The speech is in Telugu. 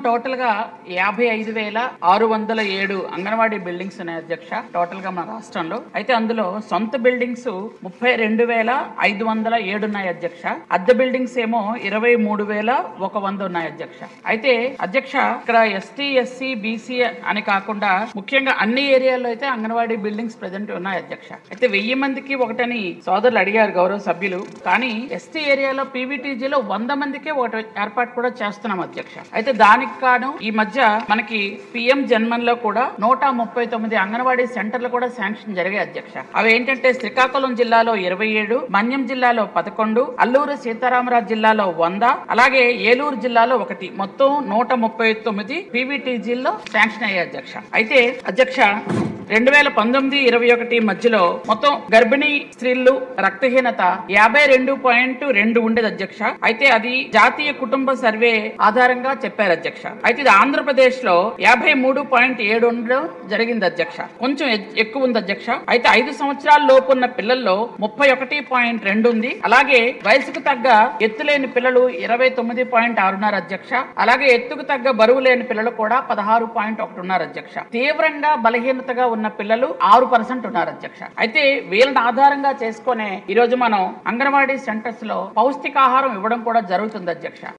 టోటల్ గా 55,607 అంగన్వాడీ బిల్డింగ్స్ ఉన్నాయి అధ్యక్ష. టోటల్ గా మన రాష్ట్రంలో అయితే అందులో సొంత బిల్డింగ్స్ 32,507 ఉన్నాయి అధ్యక్ష. అద్దె బిల్డింగ్స్ ఏమో 23,100 ఉన్నాయి అధ్యక్ష. అయితే అధ్యక్ష ఇక్కడ ఎస్టీ ఎస్సీ బీసీ అని కాకుండా ముఖ్యంగా అన్ని ఏరియాల్లో అయితే అంగన్వాడీ బిల్డింగ్స్ ప్రెజెంట్ ఉన్నాయి అధ్యక్ష. అయితే 1000 మందికి ఒకటని సోదరులు అడిగారు గౌరవ సభ్యులు. కానీ ఎస్టీ ఏరియాలో పీవీటీజీలో 100 మందికే ఒకటి ఏర్పాటు కూడా చేస్తున్నాం అధ్యక్ష. అయితే దానికి కాను ఈ మధ్య మనకి పిఎం జన్మన్ లో కూడా 139 అంగన్వాడీ సెంటర్లు కూడా శాంక్షన్ జరిగాయి అధ్యక్ష. అవి ఏంటంటే శ్రీకాకుళం జిల్లాలో 27, మన్యం జిల్లాలో 11, అల్లూరు సీతారామరాజు జిల్లాలో 100, అలాగే ఏలూరు జిల్లాలో 1, మొత్తం 139 పీవీటీజీల్లో శాంక్షన్ అయ్యాయి అధ్యక్ష. అయితే అధ్యక్ష 2019-21 మధ్యలో మొత్తం గర్భిణీ స్త్రీలు రక్తహీనత 52.2 ఉండేది అధ్యక్ష. అయితే అది జాతీయ కుటుంబ సర్వే ఆధారంగా చెప్పారు అధ్యక్ష. అయితే ఇది ఆంధ్రప్రదేశ్ లో 53.7 ఉండడం జరిగింది అధ్యక్ష. కొంచెం ఎక్కువ ఉంది అధ్యక్ష. అయితే 5 సంవత్సరాల లోపు ఉన్న పిల్లల్లో 31.2 ఉంది. అలాగే వయసుకు తగ్గ ఎత్తులేని పిల్లలు 29.6 ఉన్నారు అధ్యక్ష. అలాగే ఎత్తుకు తగ్గ బరువు లేని పిల్లలు కూడా 16.1 ఉన్నారు అధ్యక్ష. తీవ్రంగా బలహీనతగా ఉన్న పిల్లలు 6% ఉన్నారు అధ్యక్ష. అయితే వీళ్ళని ఆధారంగా చేసుకునే ఈ రోజు మనం అంగన్వాడీ సెంటర్స్ లో పౌష్టికాహారం ఇవ్వడం కూడా జరుగుతుంది అధ్యక్ష.